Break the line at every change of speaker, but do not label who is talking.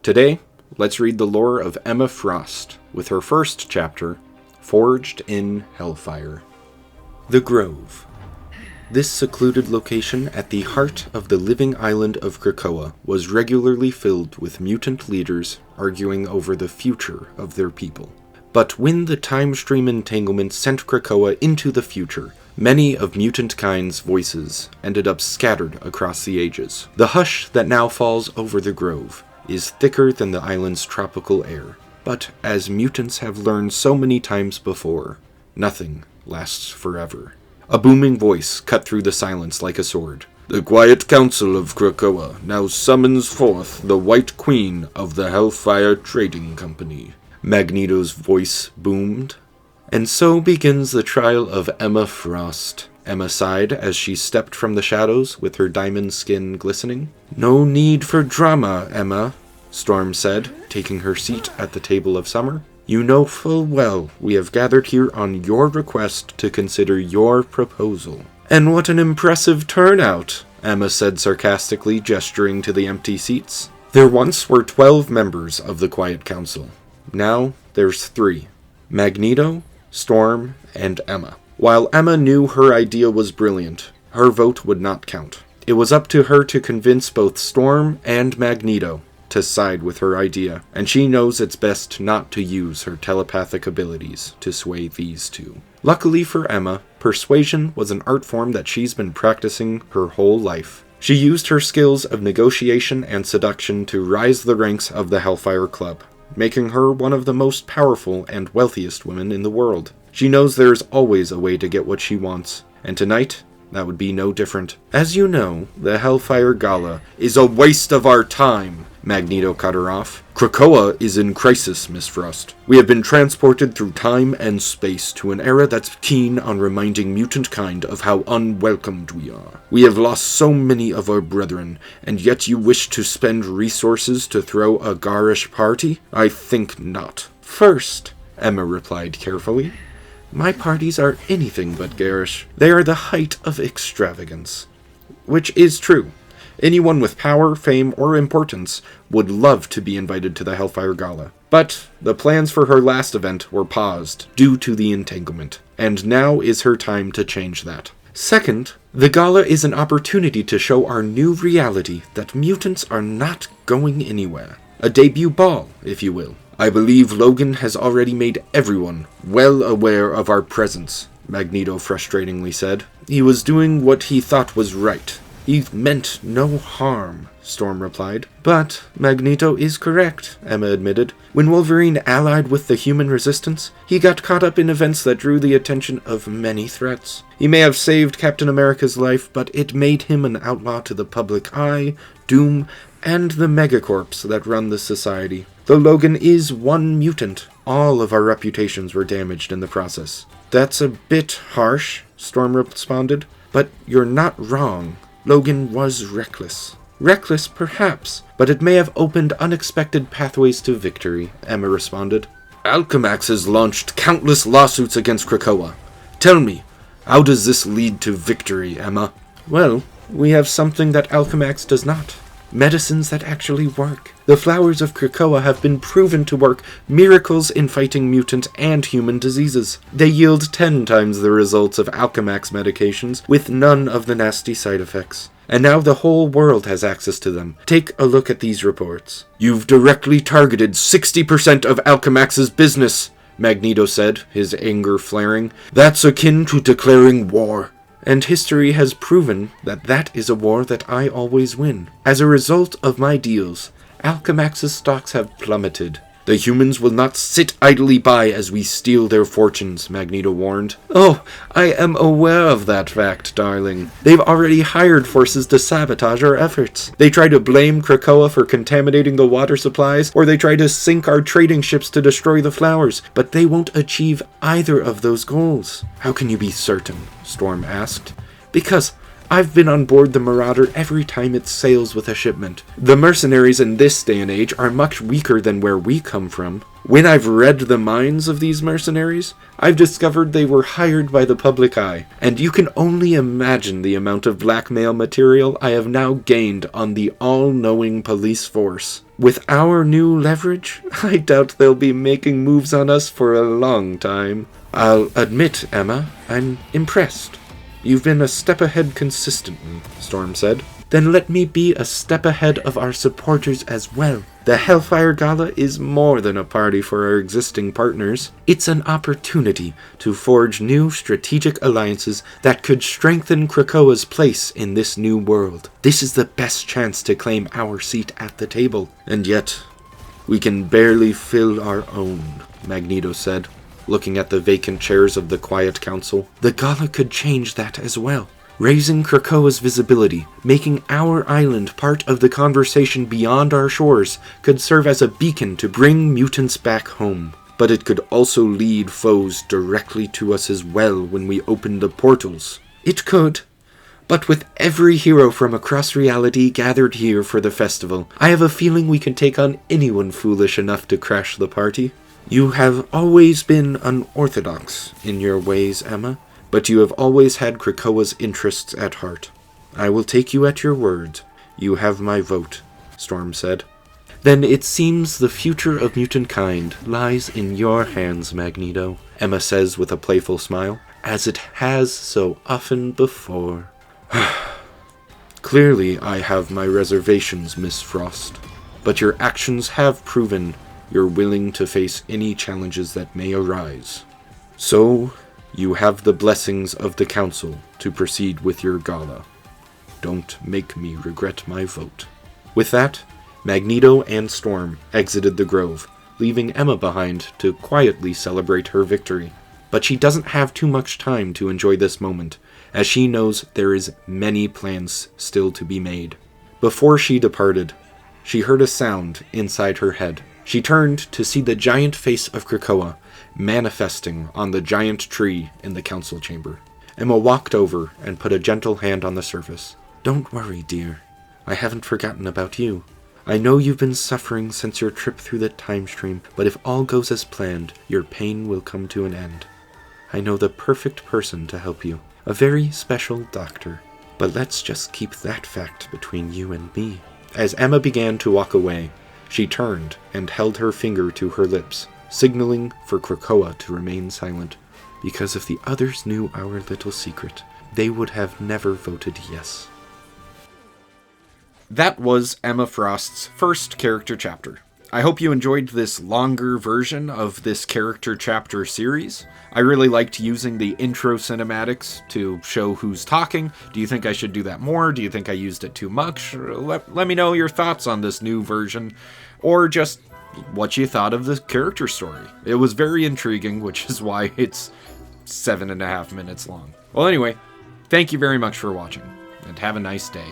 Today, let's read the lore of Emma Frost, with her first chapter, Forged in Hellfire. The Grove. This secluded location at the heart of the living island of Krakoa was regularly filled with mutant leaders arguing over the future of their people. But when the time stream entanglement sent Krakoa into the future, many of mutant kind's voices ended up scattered across the ages. The hush that now falls over the grove is thicker than the island's tropical air. But as mutants have learned so many times before, nothing lasts forever. A booming voice cut through the silence like a sword. The Quiet Council of Krakoa now summons forth the White Queen of the Hellfire Trading Company. Magneto's voice boomed. And so begins the trial of Emma Frost. Emma sighed as she stepped from the shadows with her diamond skin glistening. No need for drama, Emma, Storm said, taking her seat at the table of summer. You know full well we have gathered here on your request to consider your proposal. And what an impressive turnout, Emma said sarcastically, gesturing to the empty seats. There once were 12 members of the Quiet Council. Now there's 3. Magneto, Storm, and Emma. While Emma knew her idea was brilliant, her vote would not count. It was up to her to convince both Storm and Magneto to side with her idea, and she knows it's best not to use her telepathic abilities to sway these two. Luckily for Emma, persuasion was an art form that she's been practicing her whole life. She used her skills of negotiation and seduction to rise the ranks of the Hellfire Club, making her one of the most powerful and wealthiest women in the world. She knows there's always a way to get what she wants, and tonight, that would be no different. As you know, the Hellfire Gala is a waste of our time, Magneto cut her off. Krakoa is in crisis, Miss Frost. We have been transported through time and space to an era that's keen on reminding mutant kind of how unwelcomed we are. We have lost so many of our brethren, and yet you wish to spend resources to throw a garish party? I think not. First, Emma replied carefully, my parties are anything but garish. They are the height of extravagance. Which is true. Anyone with power, fame, or importance would love to be invited to the Hellfire Gala. But the plans for her last event were paused due to the entanglement, and now is her time to change that. Second, the gala is an opportunity to show our new reality that mutants are not going anywhere. A debut ball, if you will. I believe Logan has already made everyone well aware of our presence, Magneto frustratingly said. He was doing what he thought was right. He meant no harm, Storm replied. But Magneto is correct, Emma admitted. When Wolverine allied with the human resistance, he got caught up in events that drew the attention of many threats. He may have saved Captain America's life, but it made him an outlaw to the public eye, Doom, and the megacorps that run the society. Though Logan is one mutant, all of our reputations were damaged in the process. That's a bit harsh, Storm responded, but you're not wrong. Logan was reckless. Reckless, perhaps, but it may have opened unexpected pathways to victory, Emma responded. Alchemax has launched countless lawsuits against Krakoa. Tell me, how does this lead to victory, Emma? Well, we have something that Alchemax does not. Medicines that actually work. The flowers of Krakoa have been proven to work miracles in fighting mutant and human diseases. They yield 10 times the results of Alchemax medications, with none of the nasty side effects. And now the whole world has access to them. Take a look at these reports. You've directly targeted 60% of Alchemax's business, Magneto said, his anger flaring. That's akin to declaring war. And history has proven that that is a war that I always win. As a result of my deals, Alchemax's stocks have plummeted. The humans will not sit idly by as we steal their fortunes, Magneto warned. Oh, I am aware of that fact, darling. They've already hired forces to sabotage our efforts. They try to blame Krakoa for contaminating the water supplies, or they try to sink our trading ships to destroy the flowers, but they won't achieve either of those goals. How can you be certain? Storm asked. Because I've been on board the Marauder every time it sails with a shipment. The mercenaries in this day and age are much weaker than where we come from. When I've read the minds of these mercenaries, I've discovered they were hired by the public eye, and you can only imagine the amount of blackmail material I have now gained on the all-knowing police force. With our new leverage, I doubt they'll be making moves on us for a long time. I'll admit, Emma, I'm impressed. You've been a step ahead consistently, Storm said. Then let me be a step ahead of our supporters as well. The Hellfire Gala is more than a party for our existing partners. It's an opportunity to forge new strategic alliances that could strengthen Krakoa's place in this new world. This is the best chance to claim our seat at the table. And yet, we can barely fill our own, Magneto said, looking at the vacant chairs of the Quiet Council. The Gala could change that as well, raising Krakoa's visibility, making our island part of the conversation beyond our shores, could serve as a beacon to bring mutants back home. But it could also lead foes directly to us as well when we open the portals. It could. But with every hero from across reality gathered here for the festival, I have a feeling we can take on anyone foolish enough to crash the party. You have always been unorthodox in your ways, Emma, but you have always had Krakoa's interests at heart. I will take you at your word. You have my vote, Storm said. Then it seems the future of mutant kind lies in your hands, Magneto, Emma says with a playful smile, as it has so often before. Clearly I have my reservations, Miss Frost, but your actions have proven you're willing to face any challenges that may arise. So, you have the blessings of the Council to proceed with your gala. Don't make me regret my vote. With that, Magneto and Storm exited the grove, leaving Emma behind to quietly celebrate her victory. But she doesn't have too much time to enjoy this moment, as she knows there is many plans still to be made. Before she departed, she heard a sound inside her head. She turned to see the giant face of Krakoa manifesting on the giant tree in the council chamber. Emma walked over and put a gentle hand on the surface. Don't worry, dear. I haven't forgotten about you. I know you've been suffering since your trip through the time stream, but if all goes as planned, your pain will come to an end. I know the perfect person to help you. A very special doctor. But let's just keep that fact between you and me. As Emma began to walk away, she turned and held her finger to her lips, signaling for Krakoa to remain silent, because if the others knew our little secret, they would have never voted yes. That was Emma Frost's first character chapter. I hope you enjoyed this longer version of this character chapter series. I really liked using the intro cinematics to show who's talking. Do you think I should do that more? Do you think I used it too much? Let me know your thoughts on this new version, or just what you thought of the character story. It was very intriguing, which is why it's 7.5 minutes long. Well, anyway, thank you very much for watching, and have a nice day.